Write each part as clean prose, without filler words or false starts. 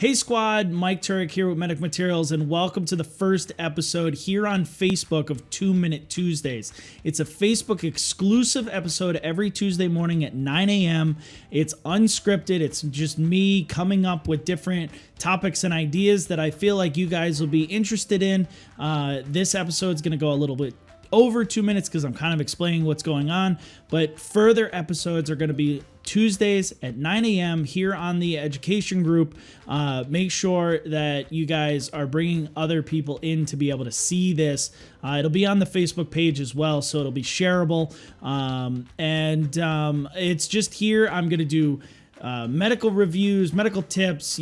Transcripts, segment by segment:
Hey squad, Mike Turek here with Medic Materials, and welcome to the first episode here on Facebook of 2 Minute Tuesdays. It's a Facebook exclusive episode every Tuesday morning at 9 a.m. It's unscripted. It's just me coming up with different topics and ideas that I feel like you guys will be interested in. This episode is going to go a little bit over 2 minutes because I'm kind of explaining what's going on, but further episodes are going to be Tuesdays at 9 a.m. here on the education group. Make sure that you guys are bringing other people in to be able to see this. It'll be on the Facebook page as well, so it'll be shareable. It's just here. I'm going to do medical reviews, medical tips,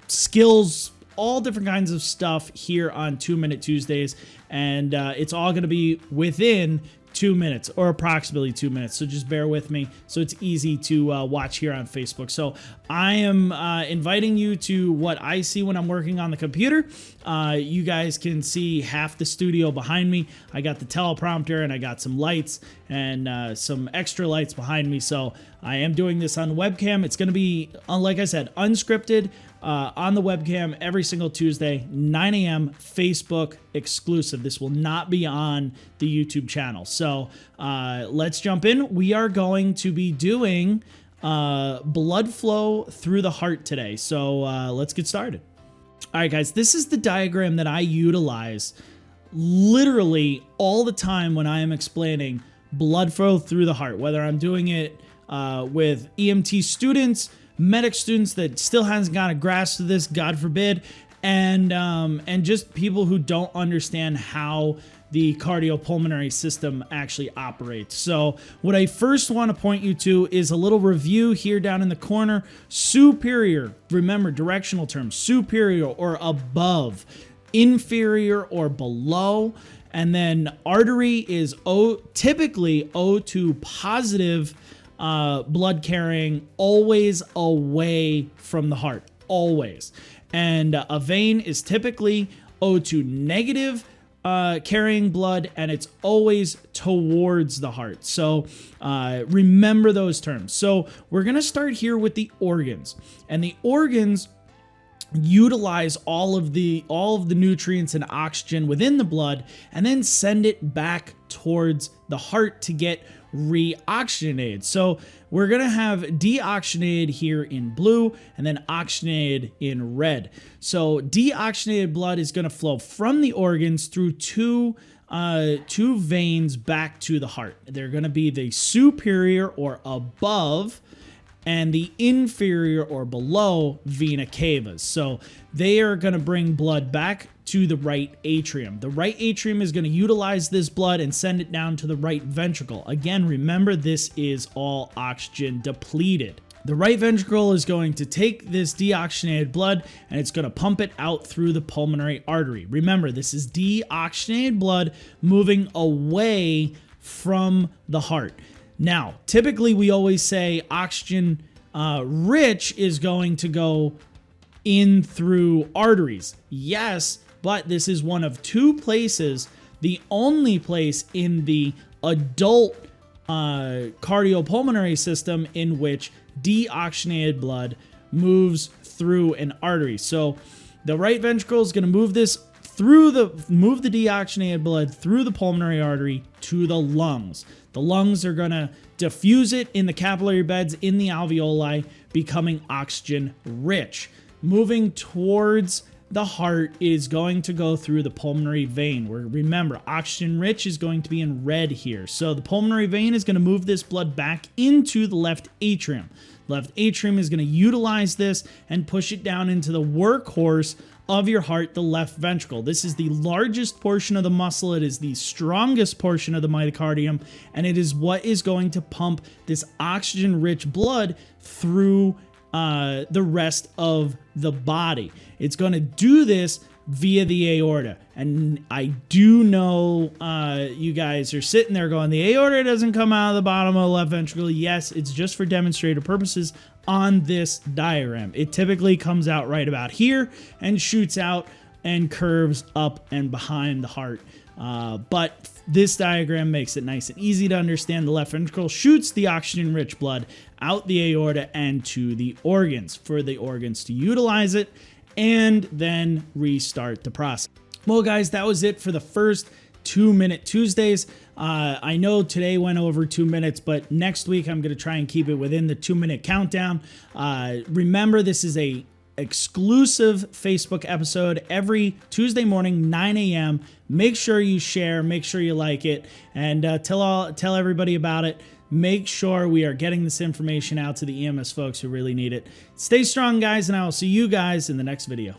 skills, all different kinds of stuff here on 2 Minute Tuesdays, and it's all going to be within 2 minutes or approximately 2 minutes, so just bear with me so it's easy to watch here on Facebook. So I am inviting you to what I see when I'm working on the computer. You guys can see half the studio behind me. I got the teleprompter and I got some lights and some extra lights behind me, so I am doing this on webcam. It's going to be, like I said, unscripted, on the webcam every single Tuesday, 9 a.m. Facebook exclusive. This will not be on the YouTube channel. So let's jump in. We are going to be doing blood flow through the heart today. So let's get started. All right, guys, this is the diagram that I utilize literally all the time when I am explaining blood flow through the heart, whether I'm doing it with EMT students, medic students that still hasn't got a grasp of this, God forbid, and just people who don't understand how the cardiopulmonary system actually operates. So what I first want to point you to is a little review here down in the corner. Superior, remember directional terms, superior or above, inferior or below, and then artery is typically O2 positive, blood carrying, always away from the heart, always. And a vein is typically O2 negative, carrying blood, and it's always towards the heart. So remember those terms. So we're going to start here with the organs, and the organs utilize all of the nutrients and oxygen within the blood and then send it back towards the heart to get reoxygenated. So we're going to have deoxygenated here in blue and then oxygenated in red. So deoxygenated blood is going to flow from the organs through two veins back to the heart. They're going to be the superior or above and the inferior or below vena cavas. So they are going to bring blood back to the right atrium. The right atrium is going to utilize this blood and send it down to the right ventricle. Again, remember, this is all oxygen depleted. The right ventricle is going to take this deoxygenated blood and it's going to pump it out through the pulmonary artery. Remember, this is deoxygenated blood moving away from the heart. Now, typically we always say oxygen rich is going to go in through arteries. Yes, but this is one of two places, the only place in the adult cardiopulmonary system in which deoxygenated blood moves through an artery. So the right ventricle is going to move this move the deoxygenated blood through the pulmonary artery to the lungs. The lungs are going to diffuse it in the capillary beds in the alveoli, becoming oxygen rich. Moving towards the heart is going to go through the pulmonary vein, where, remember, oxygen rich is going to be in red here. So the pulmonary vein is going to move this blood back into the left atrium. Left atrium is going to utilize this and push it down into the workhorse of your heart, the left ventricle. This is the largest portion of the muscle. It is the strongest portion of the myocardium, and it is what is going to pump this oxygen-rich blood through the rest of the body. It's going to do this via the aorta. And I do know you guys are sitting there going, the aorta doesn't come out of the bottom of the left ventricle. Yes, it's just for demonstrative purposes on this diagram. It typically comes out right about here and shoots out and curves up and behind the heart. But This diagram makes it nice and easy to understand. The left ventricle shoots the oxygen-rich blood out the aorta and to the organs for the organs to utilize it and then restart the process. Well, guys, that was it for the first 2-Minute Tuesdays. I know today went over 2 minutes, but next week I'm going to try and keep it within the 2-minute countdown. Remember, this is a exclusive Facebook episode every Tuesday morning, 9 a.m. Make sure you share, make sure you like it, and tell everybody about it. Make sure we are getting this information out to the EMS folks who really need it. Stay strong, guys, and I will see you guys in the next video.